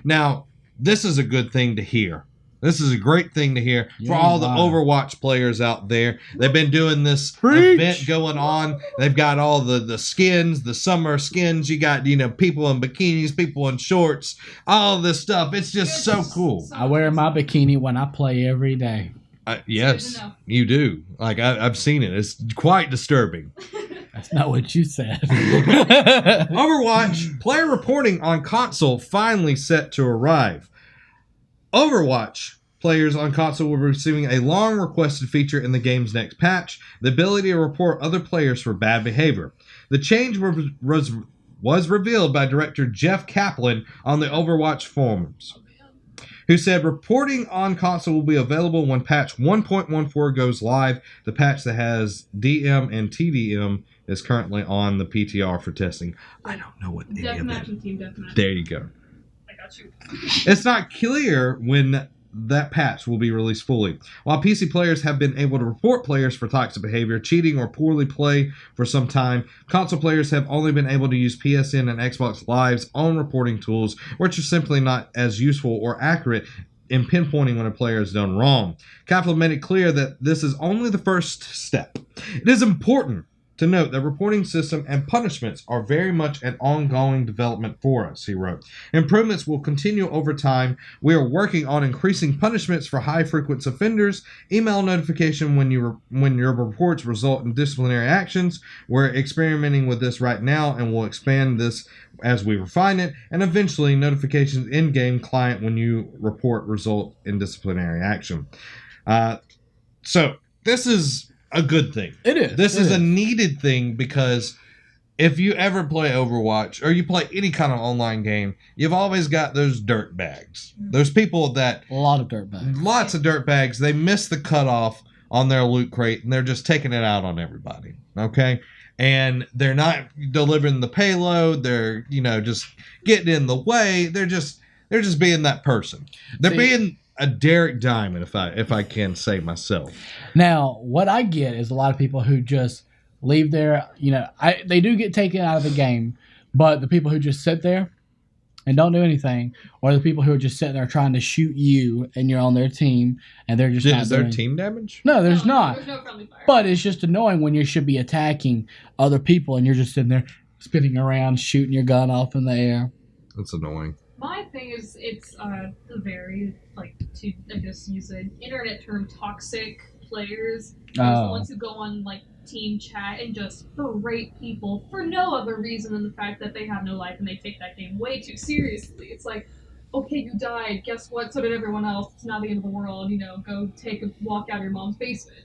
Now, this is a good thing to hear. This is a great thing to hear for all the Overwatch players out there. They've been doing this event going on. They've got all the skins, the summer skins. You got, people in bikinis, people in shorts, all this stuff. It's just so cool. I wear my bikini when I play every day. Yes, you do. Like, I've seen it. It's quite disturbing. That's not what you said. Overwatch player reporting on console finally set to arrive. Overwatch players on console will be receiving a long requested feature in the game's next patch, the ability to report other players for bad behavior. The change was revealed by director Jeff Kaplan on the Overwatch forums, who said reporting on console will be available when patch 1.14 goes live. The patch that has DM and TDM is currently on the PTR for testing. I don't know what any of that. Team deathmatch. There you go. I got you. It's not clear when that patch will be released fully. While PC players have been able to report players for toxic behavior, cheating, or poorly play for some time, console players have only been able to use PSN and Xbox Live's own reporting tools, which are simply not as useful or accurate in pinpointing when a player has done wrong. Kaplan made it clear that this is only the first step. It is important to note that reporting system and punishments are very much an ongoing development for us, he wrote. Improvements will continue over time. We are working on increasing punishments for high-frequency offenders, email notification when your reports result in disciplinary actions. We're experimenting with this right now, and we'll expand this as we refine it, and eventually notifications in-game client when you report result in disciplinary action. So this is a good thing. It is. This is a needed thing, because if you ever play Overwatch or you play any kind of online game, you've always got those dirt bags. Those people that... Lots of dirt bags. They miss the cutoff on their loot crate, and they're just taking it out on everybody. Okay? And they're not delivering the payload. They're, just getting in the way. They're just being that person. They're being a Derek Diamond, if I can say myself. Now, what I get is a lot of people who just leave there. They do get taken out of the game, but the people who just sit there and don't do anything, or the people who are just sitting there trying to shoot you and you're on their team and they're just not Is there team damage? No, there's not. There's no friendly fire. But it's just annoying when you should be attacking other people and you're just sitting there spinning around, shooting your gun off in the air. That's annoying. My thing is, it's very, to, I guess, use an internet term, toxic players. There's the ones who go on, team chat and just berate people for no other reason than the fact that they have no life and they take that game way too seriously. It's like, okay, you died, guess what, so did everyone else, it's not the end of the world, go take a walk out of your mom's basement.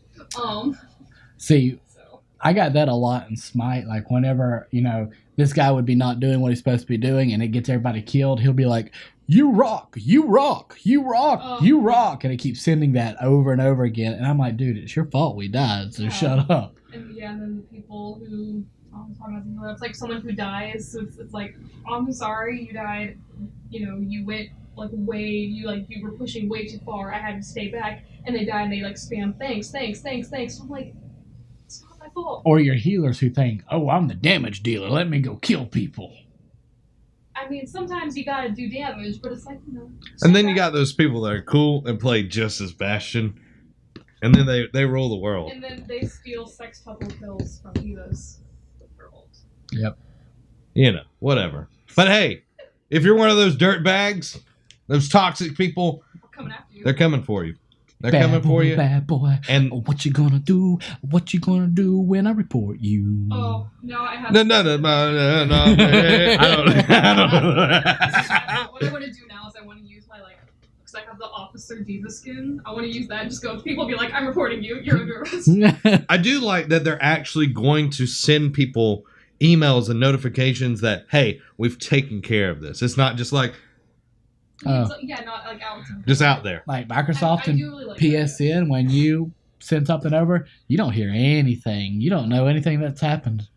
See, I got that a lot in Smite, whenever, this guy would be not doing what he's supposed to be doing and it gets everybody killed, he'll be like, you rock, you rock, you rock, you rock, and he keeps sending that over and over again, and I'm like, dude, it's your fault we died, so shut up. And then the people who, it's like someone who dies, so it's like, I'm sorry, you died, you went, you were pushing way too far, I had to stay back, and they die, and they, spam, thanks, I'm like, it's not my fault. Or your healers who think, oh, I'm the damage dealer, let me go kill people. I mean, sometimes you gotta do damage, but it's like, And then you got those people that are cool and play just as Bastion, and then they rule the world. And then they steal sextuple kills from Evas with their ult. Yep. Whatever. But hey, if you're one of those dirt bags, those toxic people, they're coming for you. They're coming for you. Bad boy. And what you gonna do? What you gonna do when I report you? Oh, no, I have... No. I don't know. What I want to do now is I want to use my, because I have the Officer Diva skin. I want to use that and just go, people be like, I'm reporting you. You're under arrest. I do like that they're actually going to send people emails and notifications that, hey, we've taken care of this. It's not just like... not out. Just out there. Like Microsoft I and do really like PSN, that. when you send something over, you don't hear anything. You don't know anything that's happened.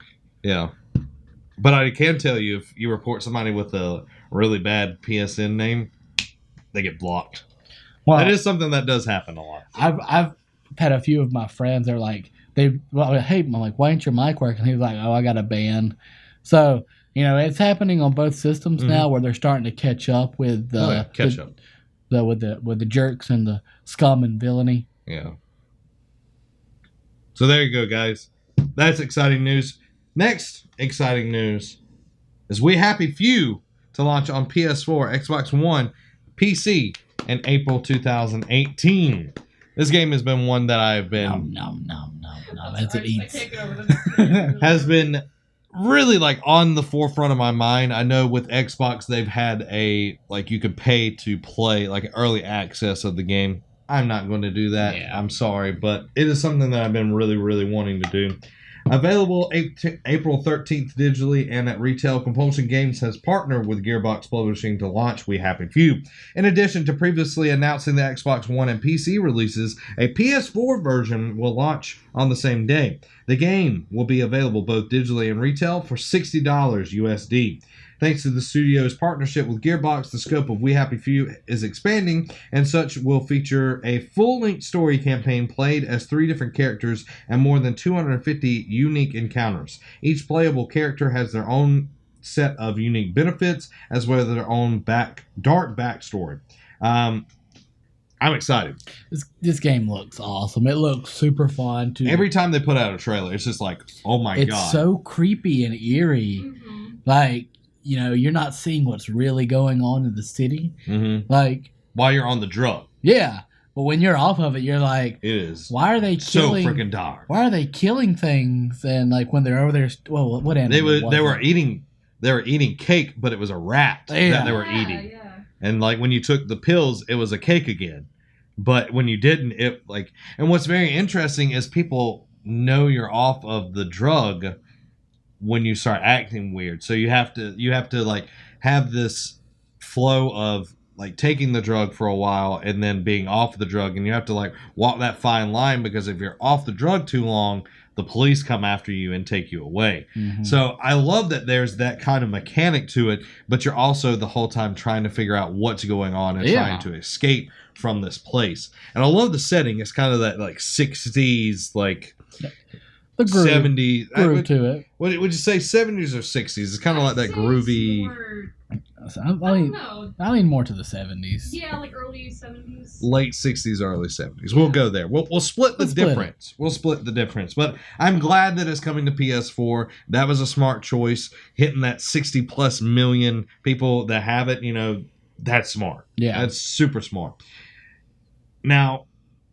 Yeah. But I can tell you, if you report somebody with a really bad PSN name, they get blocked. Well, that is something that does happen a lot. I've had a few of my friends, they're like, hey, I'm like, why ain't your mic working? He was like, oh, I got a ban. So, You know, it's happening on both systems now, where they're starting to catch up with catch up. With the jerks and the scum and villainy. Yeah. So there you go, guys. That's exciting news. Next exciting news is We Happy Few to launch on PS4, Xbox One, PC in April 2018. This game has been one that I've been No. As it eats. has been really like on the forefront of my mind. I know with Xbox they've had a like you could pay to play like early access of the game. I'm not going to do that. Yeah. I'm sorry, but it is something that I've been really, really wanting to do. Available April 13th digitally and at retail, Compulsion Games has partnered with Gearbox Publishing to launch We Happy Few. In addition to previously announcing the Xbox One and PC releases, a PS4 version will launch on the same day. The game will be available both digitally and retail for $60 USD. Thanks to the studio's partnership with Gearbox, the scope of We Happy Few is expanding, and such will feature a full-length story campaign played as 3 different characters and more than 250 unique encounters. Each playable character has their own set of unique benefits, as well as their own dark backstory. I'm excited. This game looks awesome. It looks super fun, too. Every time they put out a trailer, it's just like, oh my God. It's so creepy and eerie. Mm-hmm. Like, you know, you're not seeing what's really going on in the city. Mm-hmm. Like, while you're on the drug. Yeah. But when you're off of it, you're like, it is. Why are they killing? So freaking dark. Why are they killing things? And like when they're over there, well, what animal? They were eating cake, but it was a rat that they were eating. Yeah. And like when you took the pills, it was a cake again. But when you didn't, it like. And what's very interesting is people know you're off of the drug when you start acting weird. So you have to like have this flow of like taking the drug for a while and then being off the drug, and you have to like walk that fine line, because if you're off the drug too long, the police come after you and take you away. Mm-hmm. So I love that there's that kind of mechanic to it, but you're also the whole time trying to figure out what's going on and trying to escape from this place. And I love the setting. It's kind of that like 60s, like the groove, 70s. Groove to it. Would you say 70s or 60s? It's kind of like that groovy. I lean more to the 70s. Yeah, like early 70s. Late 60s, early 70s. We'll go there. We'll split the difference. We'll split the difference. But I'm glad that it's coming to PS4. That was a smart choice. Hitting that 60 plus million people that have it, you know, that's smart. Yeah. That's super smart. Now,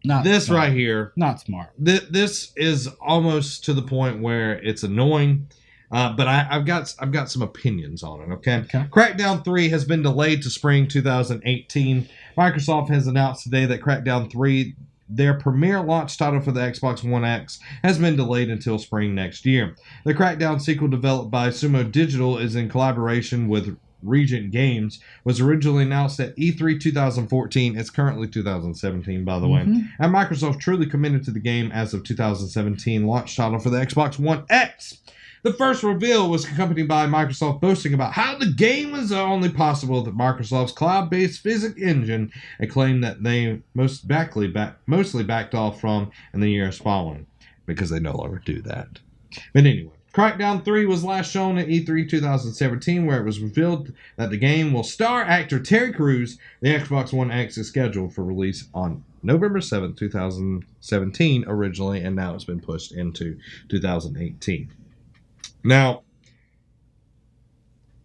Not this smart. right here. Not smart. This is almost to the point where it's annoying. But I've got some opinions on it, okay? Crackdown 3 has been delayed to spring 2018. Microsoft has announced today that Crackdown 3, their premier launch title for the Xbox One X, has been delayed until spring next year. The Crackdown sequel, developed by Sumo Digital, is in collaboration with Regent Games, was originally announced at E3 2014. It's currently 2017, by the way. And Microsoft truly committed to the game as of 2017 launch title for the Xbox One X. The first reveal was accompanied by Microsoft boasting about how the game was only possible with Microsoft's cloud-based physics engine, a claim that they mostly backed off from in the years following, because they no longer do that. But anyway, Crackdown 3 was last shown at E3 2017, where it was revealed that the game will star actor Terry Crews. The Xbox One X is scheduled for release on November 7th, 2017 originally, and now it's been pushed into 2018. Now,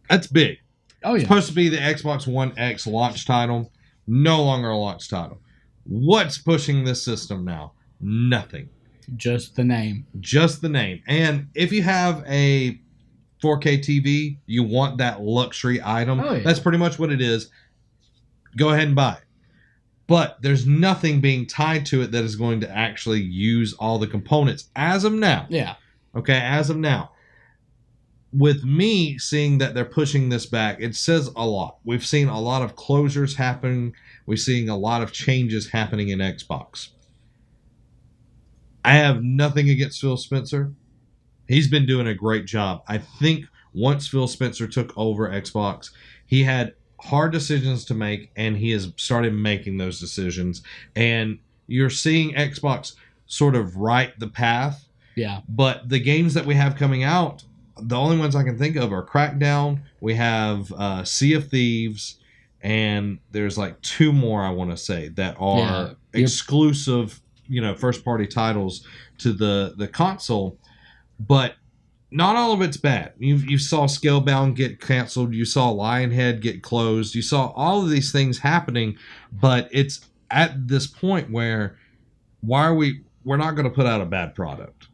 that's big. Oh, yeah. It's supposed to be the Xbox One X launch title. No longer a launch title. What's pushing this system now? Nothing. Just the name. Just the name. And if you have a 4K TV, you want that luxury item. Oh, yeah. That's pretty much what it is. Go ahead and buy it. But there's nothing being tied to it that is going to actually use all the components as of now. Yeah. Okay, as of now. With me seeing that they're pushing this back, it says a lot. We've seen a lot of closures happen. We're seeing a lot of changes happening in Xbox. I have nothing against Phil Spencer. He's been doing a great job. I think once Phil Spencer took over Xbox, he had hard decisions to make, and he has started making those decisions. And you're seeing Xbox sort of right the path. Yeah. But the games that we have coming out, the only ones I can think of are Crackdown. We have Sea of Thieves, and there's like 2 more I want to say that are exclusive, first party titles to the console. But not all of it's bad. You saw Scalebound get canceled. You saw Lionhead get closed. You saw all of these things happening, but it's at this point where we're not going to put out a bad product.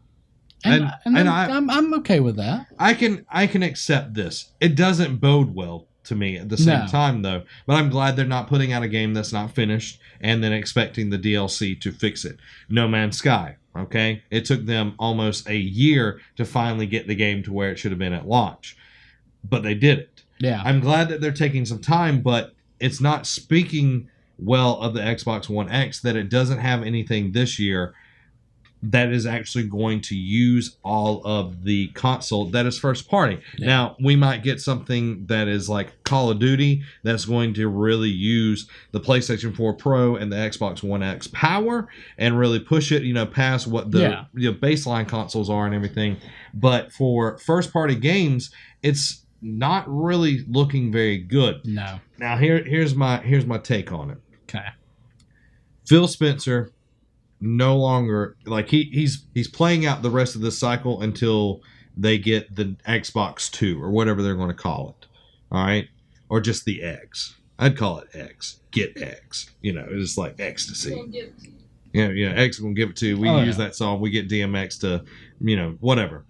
And I'm okay with that. I can accept this. It doesn't bode well to me at the same time, though. But I'm glad they're not putting out a game that's not finished and then expecting the DLC to fix it. No Man's Sky, okay? It took them almost a year to finally get the game to where it should have been at launch. But they did it. Yeah. I'm glad that they're taking some time, but it's not speaking well of the Xbox One X that it doesn't have anything this year that is actually going to use all of the console that is first party. Yeah. Now, we might get something that is like Call of Duty that's going to really use the PlayStation 4 Pro and the Xbox One X power and really push it, past what the baseline consoles are and everything. But for first party games, it's not really looking very good. No. Now, here's my take on it. Okay. Phil Spencer no longer, like, he's playing out the rest of this cycle until they get the Xbox 2 or whatever they're going to call it. All right? Or just the X. I'd call it X. Get X. It's like ecstasy. Yeah, X is going to give it to you. We use that song. We get DMX to, whatever.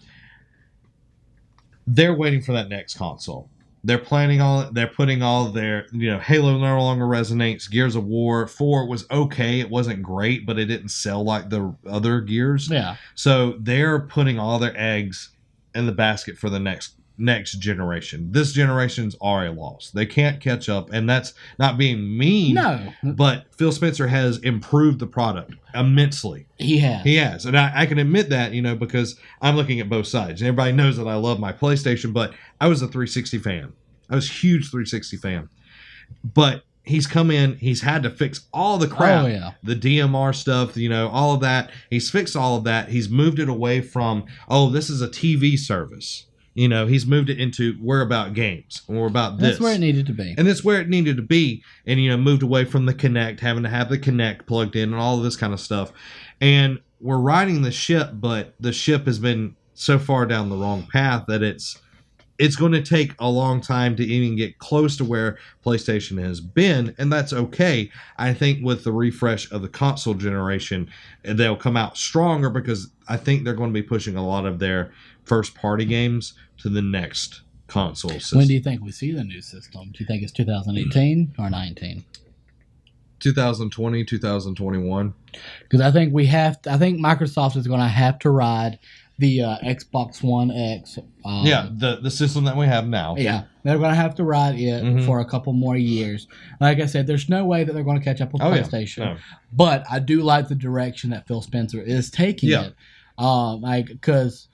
They're waiting for that next console. They're planning on it. They're putting all their, Halo no longer resonates. Gears of War 4 was okay. It wasn't great, but it didn't sell like the other Gears. Yeah. So they're putting all their eggs in the basket for the next generation. This generation's are a loss. They can't catch up, and that's not being mean. No. But Phil Spencer has improved the product immensely. He has. And I can admit that, because I'm looking at both sides. And everybody knows that I love my PlayStation, but I was a 360 fan. I was a huge 360 fan. But he's come in, he's had to fix all the crap. Oh, yeah. The DMR stuff, all of that. He's fixed all of that. He's moved it away from, this is a TV service. He's moved it into, we're about games. And we're about this. That's where it needed to be. And that's where it needed to be. And, moved away from the Kinect, having to have the Kinect plugged in and all of this kind of stuff. And we're riding the ship, but the ship has been so far down the wrong path that it's going to take a long time to even get close to where PlayStation has been, and that's okay. I think with the refresh of the console generation, they'll come out stronger because I think they're going to be pushing a lot of their first-party games to the next console system. When do you think we see the new system? Do you think it's 2018 or 19? 2020, 2021. Because I think Microsoft is going to have to ride the Xbox One X. The system that we have now. Yeah, they're going to have to ride it for a couple more years. Like I said, there's no way that they're going to catch up with PlayStation. Yeah. No. But I do like the direction that Phil Spencer is taking it. Because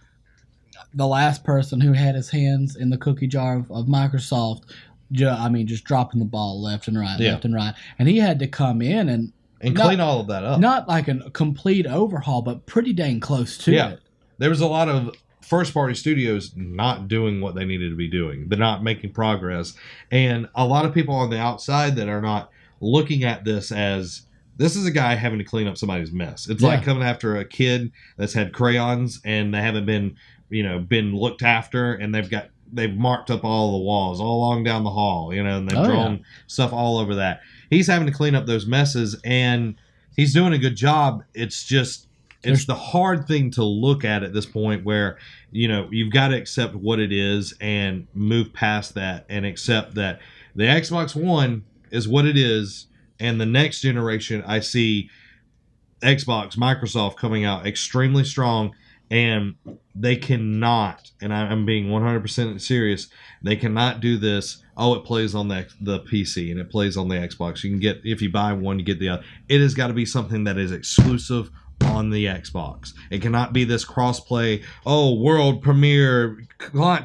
the last person who had his hands in the cookie jar of Microsoft, just dropping the ball left and right. And he had to come in and clean all of that up. Not like a complete overhaul, but pretty dang close to it. There was a lot of first-party studios not doing what they needed to be doing. They're not making progress. And a lot of people on the outside that are not looking at this as, this is a guy having to clean up somebody's mess. It's like coming after a kid that's had crayons and they haven't been looked after, and they've marked up all the walls all along down the hall, and they've drawn stuff all over that. He's having to clean up those messes, and he's doing a good job. It's just, it's the hard thing to look at this point where, you've got to accept what it is and move past that and accept that the Xbox One is what it is, and the next generation, I see Xbox, Microsoft coming out extremely strong. And they cannot, and I'm being 100% serious, they cannot do this, it plays on the PC and it plays on the Xbox. You can get, if you buy one, you get the other. It has got to be something that is exclusive on the Xbox. It cannot be this cross-play, world premiere,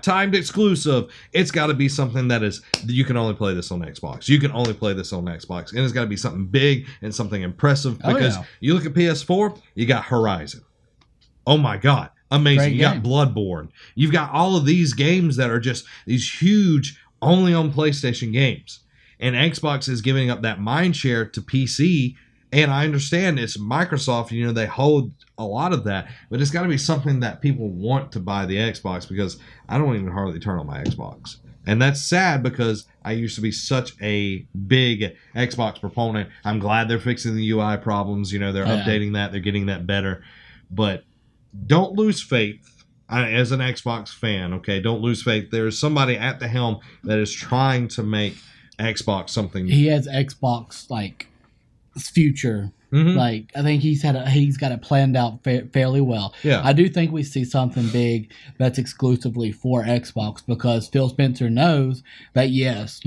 timed exclusive. It's got to be something that is, you can only play this on Xbox. You can only play this on Xbox. And it's got to be something big and something impressive because you look at PS4, you got Horizon. Oh my God, amazing. Great You got game. Bloodborne. You've got all of these games that are just these huge, only on PlayStation games. And Xbox is giving up that mind share to PC. And I understand it's Microsoft, they hold a lot of that, but it's got to be something that people want to buy the Xbox, because I don't even hardly turn on my Xbox. And that's sad, because I used to be such a big Xbox proponent. I'm glad they're fixing the UI problems. They're updating that. They're getting that better. But don't lose faith. As an Xbox fan, okay, don't lose faith. There's somebody at the helm that is trying to make Xbox something. He has Xbox, future. Mm-hmm. I think he's got it planned out fairly well. Yeah. I do think we see something big that's exclusively for Xbox, because Phil Spencer knows that, yes,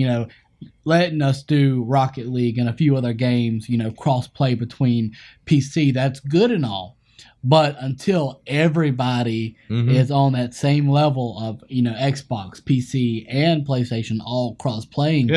letting us do Rocket League and a few other games, cross-play between PC, that's good and all. But until everybody is on that same level of, Xbox, PC, and PlayStation all cross-playing,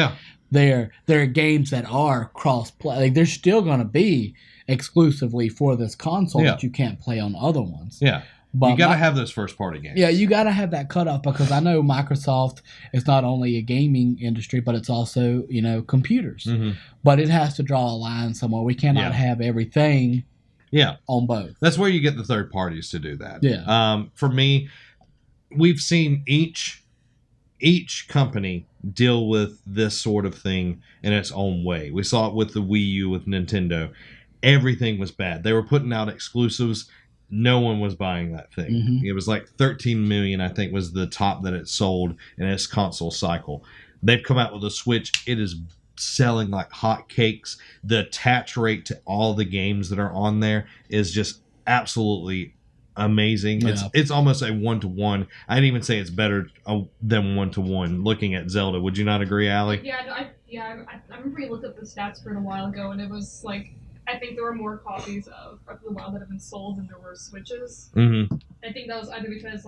there are games that are cross-play. There's still going to be exclusively for this console that you can't play on other ones. Yeah. But you got to have those first-party games. Yeah, you got to have that cutoff, because I know Microsoft is not only a gaming industry, but it's also, computers. Mm-hmm. But it has to draw a line somewhere. We cannot have everything on both. That's where you get the third parties to do that. Yeah. For me, we've seen each company deal with this sort of thing in its own way. We saw it with the Wii U with Nintendo. Everything was bad. They were putting out exclusives. No one was buying that thing. Mm-hmm. It was like 13 million, I think, was the top that it sold in its console cycle. They've come out with a Switch. It is selling like hotcakes. The attach rate to all the games that are on there is just absolutely amazing. Yeah. It's almost a 1-to-1. I'd even say it's better than 1-to-1. Looking at Zelda, would you not agree, Allie? I remember you looked up the stats for it a while ago, and it was I think there were more copies of Breath of the Wild that have been sold than there were Switches. Mm-hmm. I think that was either because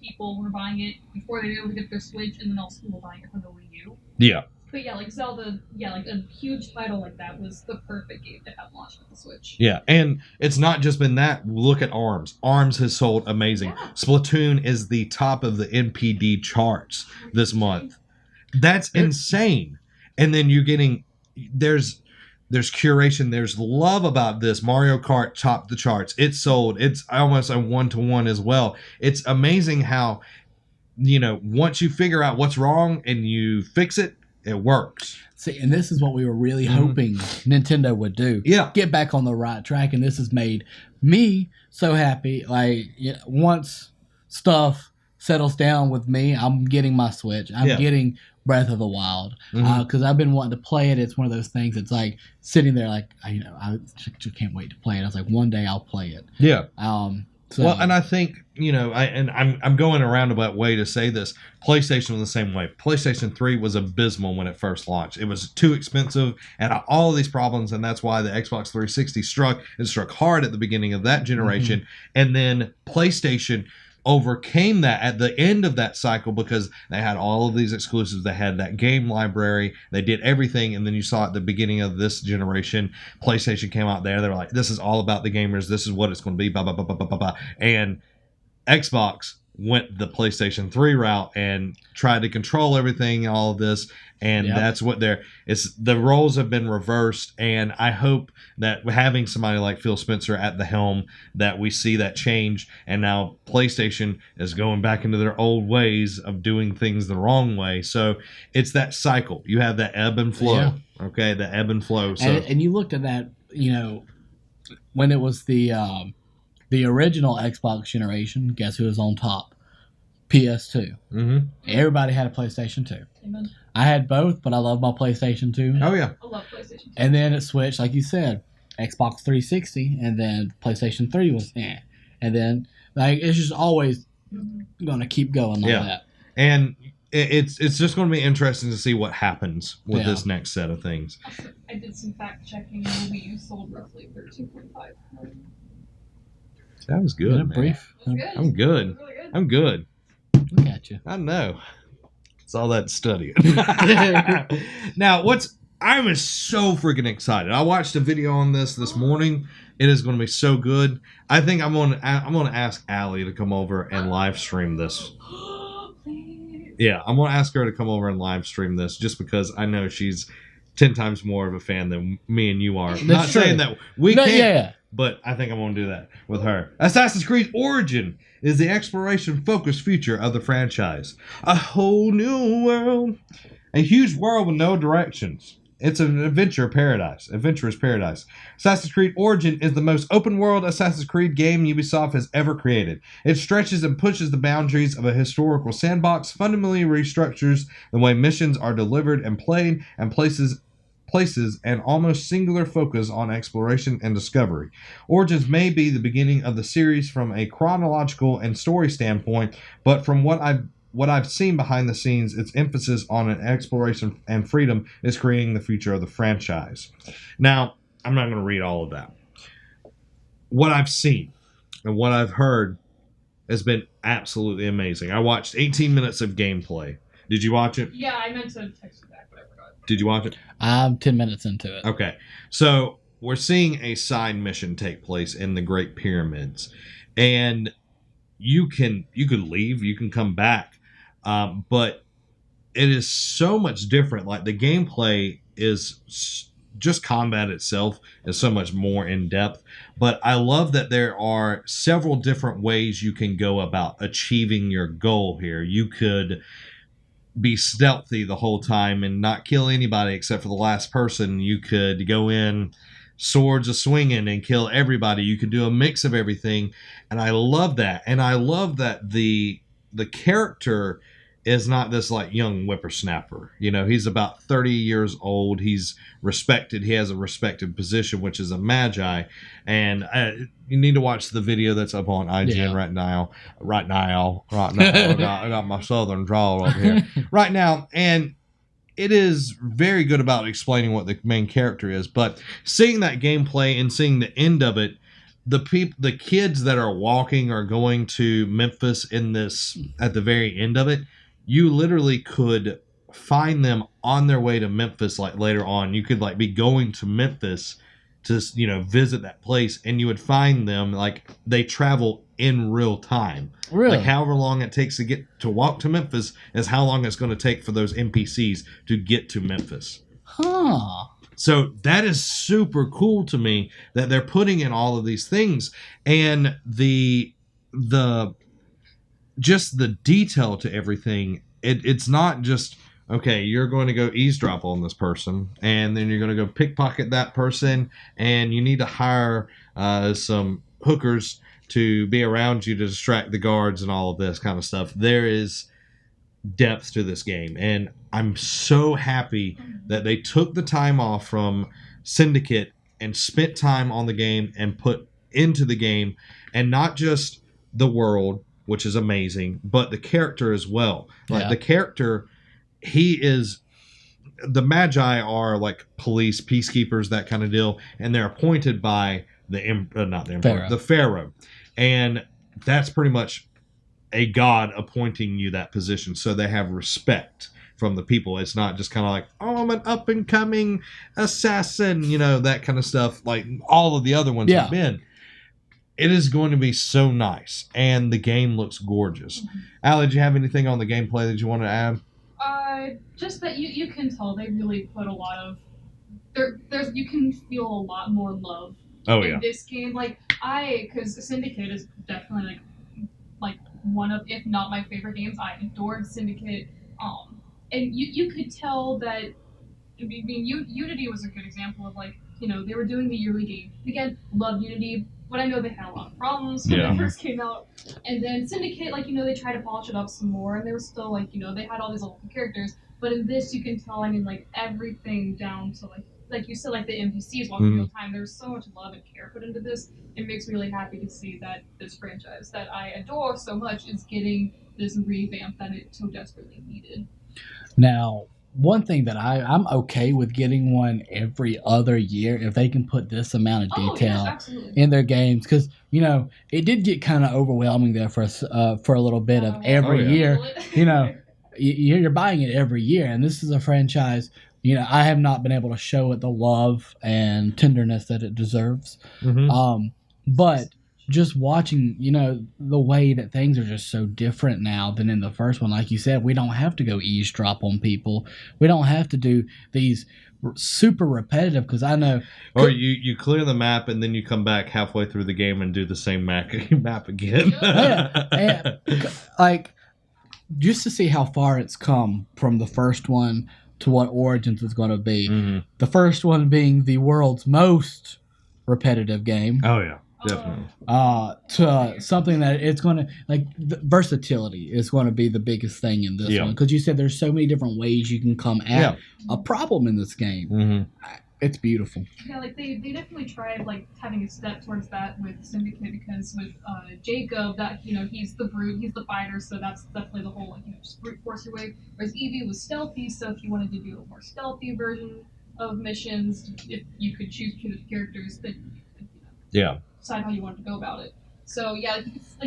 people were buying it before they were able to get their Switch, and then also people were buying it for the Wii U. Yeah. But Zelda, a huge title like that was the perfect game to have launched with the Switch. Yeah, and it's not just been that. Look at ARMS. ARMS has sold amazing. Yeah. Splatoon is the top of the NPD charts this month. That's insane. And then you're getting there's curation. There's love about this. Mario Kart topped the charts. It's sold. It's almost a 1-to-1 as well. It's amazing how once you figure out what's wrong and you fix it, it works. See, and this is what we were really hoping Nintendo would do. Yeah. Get back on the right track, and this has made me so happy. Once stuff settles down with me, I'm getting my Switch. I'm getting Breath of the Wild. Because I've been wanting to play it. It's one of those things that's sitting there I just can't wait to play it. I was like, one day I'll play it. Yeah. Well, and I think, I'm going a roundabout way to say this. PlayStation was the same way. PlayStation 3 was abysmal when it first launched. It was too expensive and all of these problems, and that's why the Xbox 360 struck hard at the beginning of that generation. Mm-hmm. And then PlayStation overcame that at the end of that cycle because they had all of these exclusives. They had that game library. They did everything. And then you saw at the beginning of this generation, PlayStation came out there. They were like, this is all about the gamers. This is what it's going to be. Blah, blah, blah, blah, blah, blah, blah. And Xbox went the PlayStation 3 route and tried to control everything, all of this. And that's what the roles have been reversed. And I hope that having somebody like Phil Spencer at the helm, that we see that change. And now PlayStation is going back into their old ways of doing things the wrong way. So it's that cycle. You have that ebb and flow. Yeah. Okay, the ebb and flow. So and you looked at that, when it was the original Xbox generation, guess who was on top? PS2. Mm-hmm. Everybody had a PlayStation 2. Amen. I had both, but I love my PlayStation 2. Oh, yeah. I love PlayStation 2. And then it switched, like you said, Xbox 360, and then PlayStation 3 was And then, it's just always going to keep going like that. And it's just going to be interesting to see what happens with this next set of things. I did some fact-checking, and Wii U sold roughly 13.5 million. That was good, man. Brief. Good. I'm good. Really good. I'm good. Look at you. I know. It's all that studying. Now, I'm so freaking excited. I watched a video on this morning. It is going to be so good. I think I'm going to ask Allie to come over and live stream this. Yeah, I'm going to ask her to come over and live stream this just because I know she's 10 times more of a fan than me and you are. That's Not true. saying that we can't, yeah. but I think I'm going to do that with her. Assassin's Creed Origin is the exploration-focused future of the franchise. A whole new world. A huge world with no directions. It's an adventurous paradise. Assassin's Creed Origin is the most open-world Assassin's Creed game Ubisoft has ever created. It stretches and pushes the boundaries of a historical sandbox, fundamentally restructures the way missions are delivered and played, and places an almost singular focus on exploration and discovery. Origins may be the beginning of the series from a chronological and story standpoint, but from what I've seen behind the scenes, its emphasis on an exploration and freedom is creating the future of the franchise. Now, I'm not going to read all of that. What I've seen and what I've heard has been absolutely amazing. I watched 18 minutes of gameplay. Did you watch it? Yeah, I meant to text you back, but I forgot. Did you watch it? I'm 10 minutes into it. Okay. So, we're seeing a side mission take place in the Great Pyramids. And you could leave, you can come back. But it is so much different. Like, the gameplay is just combat itself is so much more in depth. But I love that there are several different ways you can go about achieving your goal here. You could be stealthy the whole time and not kill anybody except for the last person. You could go in swords a-swinging and kill everybody. You could do a mix of everything. And I love that. And I love that the character is not this like young whippersnapper. You know, he's about 30 years old. He's respected. He has a respected position, which is a magi. And you need to watch the video that's up on IGN right now. I got my southern drawl over here. Right now. And it is very good about explaining what the main character is. But seeing that gameplay and seeing the end of it, the kids that are walking or going to Memphis in this at the very end of it, you literally could find them on their way to Memphis like later on. You could like be going to Memphis to, you know, visit that place, and you would find them like they travel in real time. Really? Like however long it takes to walk to Memphis is how long it's going to take for those NPCs to get to Memphis. Huh. So that is super cool to me that they're putting in all of these things, and the just the detail to everything. It's not just, okay, you're going to go eavesdrop on this person, and then you're going to go pickpocket that person, and you need to hire some hookers to be around you to distract the guards and all of this kind of stuff. There is depth to this game, and I'm so happy that they took the time off from Syndicate and spent time on the game and put into the game, and not just the world, which is amazing, but the character as well. Like the character, the Magi are like police, peacekeepers, that kind of deal, and they're appointed by the Pharaoh. And that's pretty much a god appointing you that position, so they have respect from the people. It's not just kind of like, oh, I'm an up-and-coming assassin, you know, that kind of stuff, like all of the other ones have been. It is going to be so nice, and the game looks gorgeous. Mm-hmm. Allie, do you have anything on the gameplay that you want to add? Just that you can tell they really put a lot of you can feel a lot more love in this game. Like because Syndicate is definitely like one of, if not my favorite games. I adored Syndicate, and you could tell that. I mean, Unity was a good example of, like, you know, they were doing the yearly game. Again, love Unity, but I know they had a lot of problems when they first came out. And then Syndicate, like, you know, they tried to polish it up some more, and they were still, like, you know, they had all these little characters. But in this, you can tell, I mean, like, everything down to, like you said, like, the NPCs walking real time. There's so much love and care put into this. It makes me really happy to see that this franchise that I adore so much is getting this revamp that it so desperately needed. Now, one thing that I'm okay with getting one every other year if they can put this amount of detail in their games, because, you know, it did get kind of overwhelming there for a little bit of every year. You know, you're buying it every year, and this is a franchise I have not been able to show it the love and tenderness that it deserves. Mm-hmm. But just watching, the way that things are just so different now than in the first one. Like you said, we don't have to go eavesdrop on people. We don't have to do these super repetitive, because I know. Or you clear the map and then you come back halfway through the game and do the same map again. Like, just to see how far it's come from the first one to what Origins is going to be. Mm-hmm. The first one being the world's most repetitive game. Oh, yeah. Definitely. To something that it's going to, like, versatility is going to be the biggest thing in this one. Because you said there's so many different ways you can come at a problem in this game. Mm-hmm. It's beautiful. Yeah, like, they definitely tried, like, having a step towards that with Syndicate, because with Jacob, that, he's the brute, he's the fighter, so that's definitely the whole, just brute force your way. Whereas Evie was stealthy, so if you wanted to do a more stealthy version of missions, if you could choose between the characters, that decide how you wanted to go about it. So yeah,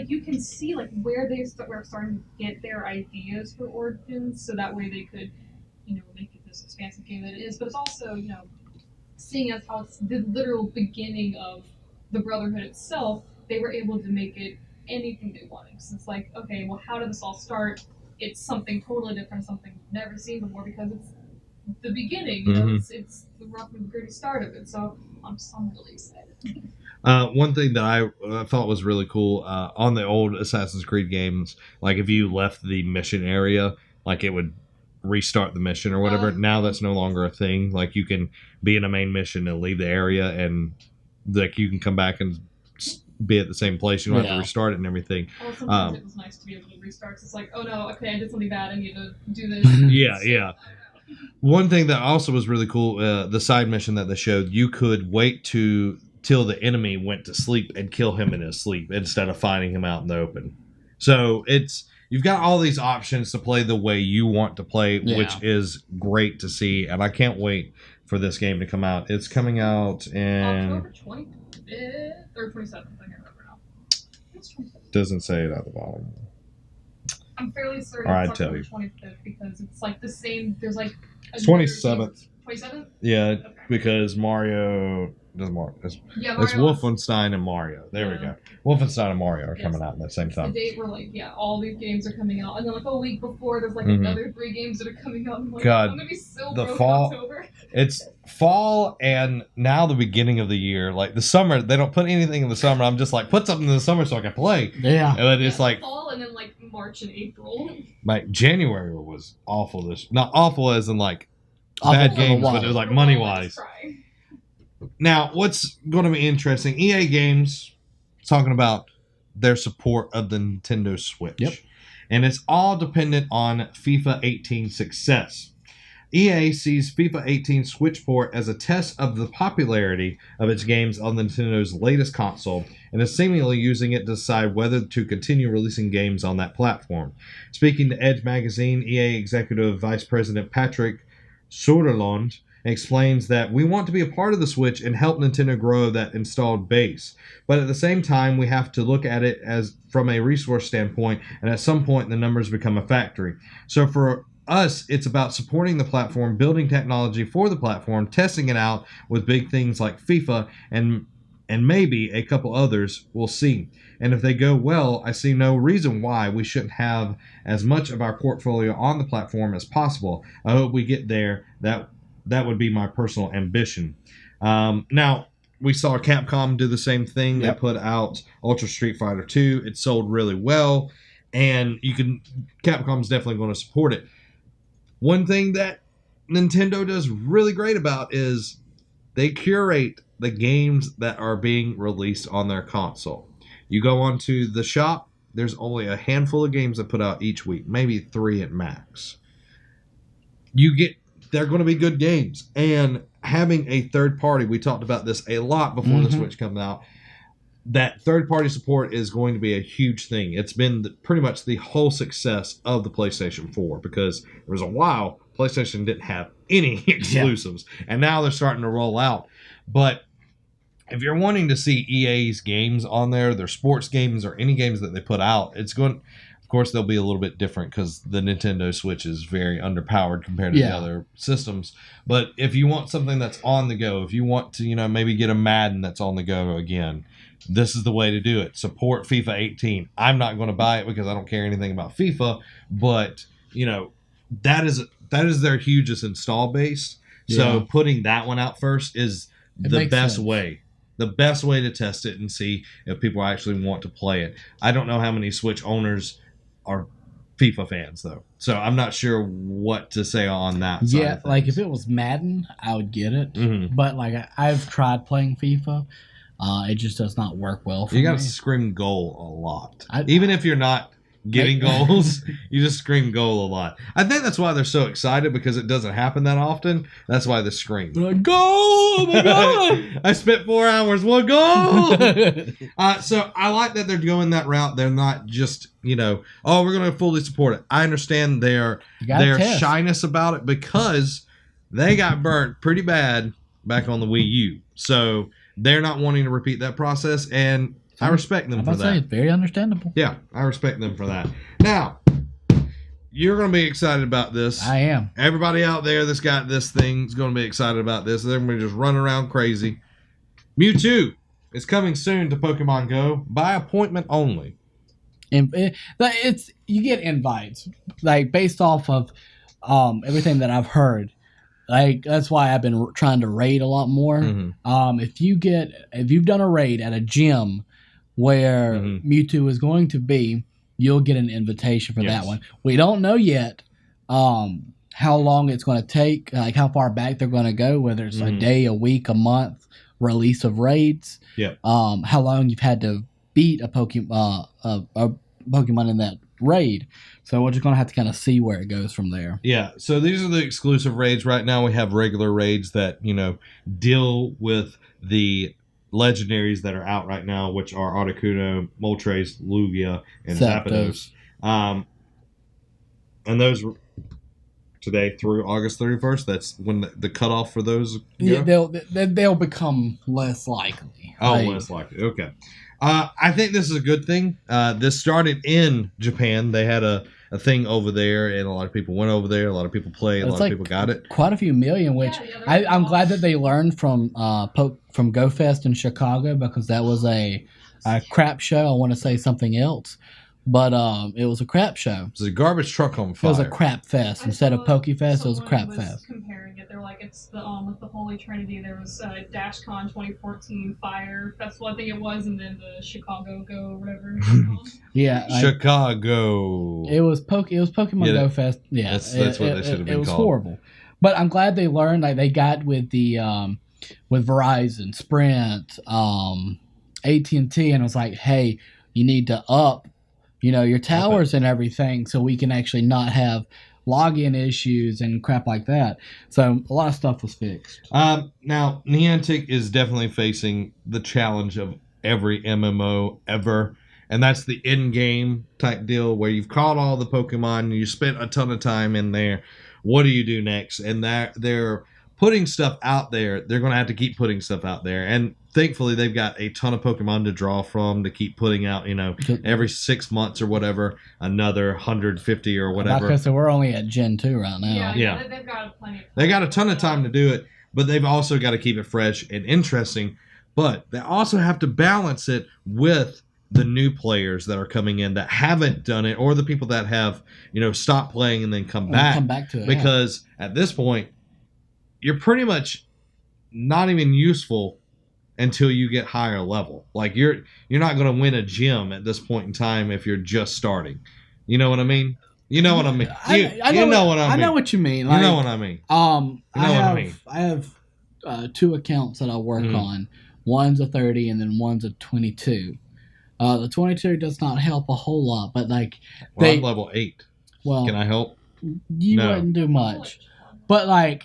you can see like where they're starting to get their ideas for Origins, so that way they could, make it this expansive game that it is. But it's also, seeing as how it's the literal beginning of the Brotherhood itself, they were able to make it anything they wanted. So it's like, okay, well, how did this all start? It's something totally different, something we've never seen before, because it's the beginning. It's the rough and gritty start of it. So I'm really excited. One thing that I thought was really cool on the old Assassin's Creed games, like if you left the mission area, like it would restart the mission or whatever. Now that's no longer a thing. Like you can be in a main mission and leave the area, and like you can come back and be at the same place. You don't have to restart it and everything. Well, sometimes it was nice to be able to restart. Cause it's like, oh no, okay, I did something bad. I need to do this. Yeah. One thing that also was really cool, the side mission that they showed, you could wait till the enemy went to sleep and kill him in his sleep instead of fighting him out in the open. So you've got all these options to play the way you want to play, which is great to see, and I can't wait for this game to come out. It's coming out in October 25th or 27th. I can't remember now. It's 27th. Doesn't say it at the bottom. I'm fairly certain it's October 25th, because it's like the same. There's like 27th. 27th? Yeah, okay. Because Mario. It's Mario Wolfenstein and Mario. There we go. Wolfenstein and Mario are coming out at the same time. The date where all these games are coming out, and then like a week before there's another 3 games that are coming out. I'm like, God, I'm gonna be so the broke fall. in October. It's fall and now the beginning of the year. Like the summer, they don't put anything in the summer. I'm just like, put something in the summer so I can play. Yeah. And it's like fall, and then like March and April. Like January was awful. Not awful as in like bad games, but it was like money wise. Now, what's going to be interesting, EA Games talking about their support of the Nintendo Switch. Yep. And it's all dependent on FIFA 18 success. EA sees FIFA 18 Switch port as a test of the popularity of its games on Nintendo's latest console, and is seemingly using it to decide whether to continue releasing games on that platform. Speaking to Edge Magazine, EA Executive Vice President Patrick Soderlund explains that we want to be a part of the Switch and help Nintendo grow that installed base. But at the same time, we have to look at it as from a resource standpoint, and at some point the numbers become a factory. So for us, it's about supporting the platform, building technology for the platform, testing it out with big things like FIFA and maybe a couple others. We'll see. And if they go well, I see no reason why we shouldn't have as much of our portfolio on the platform as possible. I hope we get there. That would be my personal ambition. Now, we saw Capcom do the same thing. Yep. They put out Ultra Street Fighter 2. It sold really well, and Capcom's definitely going to support it. One thing that Nintendo does really great about is they curate the games that are being released on their console. You go onto the shop, there's only a handful of games that put out each week, maybe 3 at max. They're going to be good games. And having a third party, we talked about this a lot before the Switch comes out, that third party support is going to be a huge thing. It's been pretty much the whole success of the PlayStation 4, because there was a while PlayStation didn't have any exclusives, and now they're starting to roll out. But if you're wanting to see EA's games on there, their sports games or any games that they put out, Of course, they'll be a little bit different because the Nintendo Switch is very underpowered compared to the other systems. But if you want something that's on the go, if you want to, maybe get a Madden that's on the go again, this is the way to do it. Support FIFA 18. I'm not going to buy it because I don't care anything about FIFA, but that is their hugest install base. So putting that one out first is the best way. The best way to test it and see if people actually want to play it. I don't know how many Switch owners are FIFA fans, though. So I'm not sure what to say on that side of things. Like if it was Madden, I would get it. Mm-hmm. But like I've tried playing FIFA. It just does not work well for me. You got to scream goal a lot. Even if you're not getting goals, you just scream goal a lot. I think that's why they're so excited, because it doesn't happen that often. That's why they scream. Goal! Oh my God! I spent 4 hours. What goal? So I like that they're going that route. They're not just, we're going to fully support it. I understand their shyness about it because they got burnt pretty bad back on the Wii U. So they're not wanting to repeat that process, and I respect them for that. It's very understandable. Yeah, I respect them for that. Now, you're going to be excited about this. I am. Everybody out there that's got this thing is going to be excited about this. They're going to just run around crazy. Mewtwo is coming soon to Pokemon Go by appointment only. And you get invites, like based off of everything that I've heard. Like that's why I've been trying to raid a lot more. Mm-hmm. If you've done a raid at a gym where Mewtwo is going to be, you'll get an invitation for that one. We don't know yet how long it's going to take, like how far back they're going to go, whether it's a day, a week, a month release of raids. Yeah. How long you've had to beat a Pokemon in that raid. So we're just going to have to kind of see where it goes from there. Yeah. So these are the exclusive raids. Right now we have regular raids that, deal with the legendaries that are out right now, which are Articuno, Moltres, Lugia, and Zapdos. And those today through August 31st. That's when the cutoff for those. Yeah, they'll become less likely. Oh, less likely. Okay. I think this is a good thing. This started in Japan. They had a thing over there, and a lot of people went over there. A lot of people played. A lot of people got it. Quite a few million, which I'm glad that they learned from GoFest in Chicago, because that was a crap show. I want to say something else, but it was a crap show. It was a garbage truck on fire. It was a crap fest. Instead of PokeFest, it was a crap fest. Comparing it, they're like, it's the with the Holy Trinity. There was DashCon 2014 Fire Festival, I think it was, and then the Chicago Go or whatever. Yeah, Chicago. It was Pokemon Go Fest. Yeah, that's what they should have been called. It was horrible, but I'm glad they learned. Like they got with the with Verizon, Sprint, AT&T, and it was like, hey, you need to up, your towers and everything, so we can actually not have login issues and crap like that. So a lot of stuff was fixed. Now, Niantic is definitely facing the challenge of every MMO ever. And that's the in-game type deal where you've caught all the Pokemon and you spent a ton of time in there. What do you do next? And they're putting stuff out there. They're going to have to keep putting stuff out there. And thankfully, they've got a ton of Pokemon to draw from to keep putting out, every 6 months or whatever, another 150 or whatever. So we're only at Gen 2 right now. Yeah. They've got plenty of time. They got a ton of time to do it, but they've also got to keep it fresh and interesting. But they also have to balance it with the new players that are coming in that haven't done it, or the people that have, stopped playing and then come back to it. Because at this point, you're pretty much not even useful until you get higher level. Like you're not going to win a gym at this point in time if you're just starting. You know what I mean? You know what I mean? I know what I mean. I know what you mean. Like, you know what I mean. I have 2 accounts that I work on. One's a 30 and then one's a 22. The 22 does not help a whole lot, but I'm level 8. Well, can I help? You wouldn't do much. But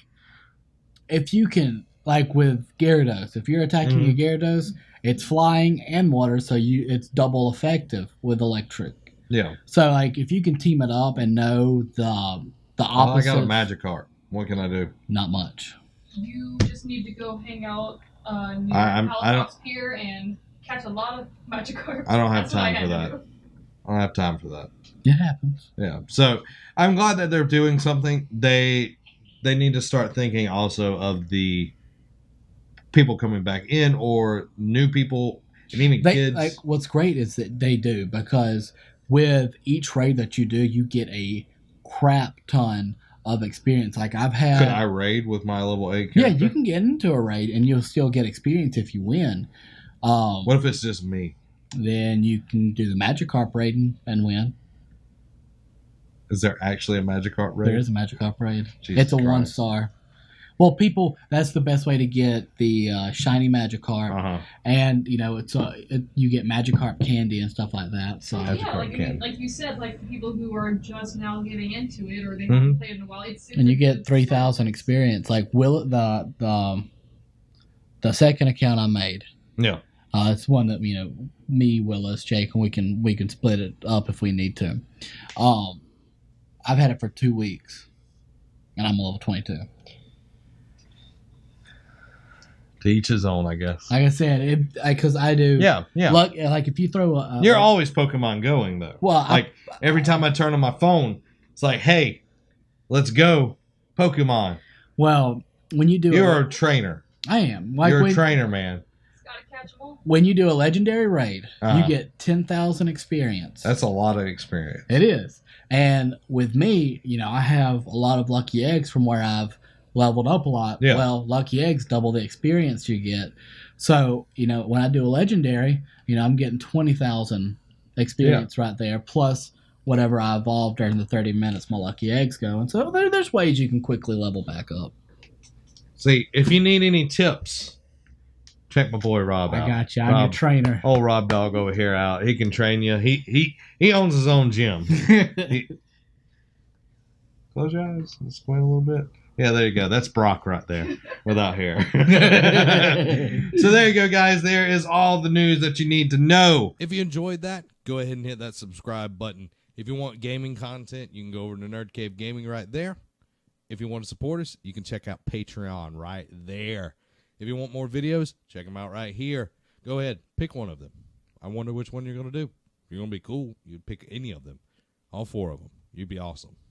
if you can, with Gyarados, if you're attacking a Gyarados, it's flying and water, so it's double effective with electric. Yeah. So if you can team it up and know the opposite. I got a Magikarp. What can I do? Not much. You just need to go hang out near Halifax Pier and catch a lot of Magikarp. I don't have time for that. I don't have time for that. It happens. Yeah. So I'm glad that they're doing something. They need to start thinking also of the people coming back in or new people and even kids. Like, what's great is that they do, because with each raid that you do, you get a crap ton of experience. Like I've had. Could I raid with my level 8 character? Yeah, you can get into a raid and you'll still get experience if you win. What if it's just me? Then you can do the Magikarp raid and win. Is there actually a Magikarp raid? There is a Magikarp raid. Jesus It's a Christ. 1-star. Well, that's the best way to get the shiny Magikarp, and you get Magikarp candy and stuff like that. So yeah, like you said, like the people who are just now getting into it or they haven't played in a while, and you get 3,000 experience. Like the second account I made. Yeah. It's one that me, Willis, Jake, and we can split it up if we need to. I've had it for 2 weeks, and I'm level 22. To each his own, I guess. Like I said, because I do. Yeah. Look, like if you throw you're always Pokemon going though. Well, every time I turn on my phone, it's like, hey, let's go, Pokemon. Well, when you do, you're a trainer. I am. You're a trainer, man. Gotta catch them all. When you do a legendary raid, you get 10,000 experience. That's a lot of experience. It is. And with me, I have a lot of lucky eggs from where I've leveled up a lot. Yeah. Well, lucky eggs double the experience you get. So, when I do a legendary, I'm getting 20,000 experience right there, plus whatever I evolved during the 30 minutes my lucky eggs go. And so there's ways you can quickly level back up. See, if you need any tips, check my boy Rob out. I got you. I'm your trainer. Old Rob Dog over here out. He can train you. He owns his own gym. Close your eyes and squint a little bit. Yeah, there you go. That's Brock right there without hair. So there you go, guys. There is all the news that you need to know. If you enjoyed that, go ahead and hit that subscribe button. If you want gaming content, you can go over to Nerd Cave Gaming right there. If you want to support us, you can check out Patreon right there. If you want more videos, check them out right here. Go ahead, pick one of them. I wonder which one you're going to do. If you're going to be cool, you'd pick any of them. All 4 of them. You'd be awesome.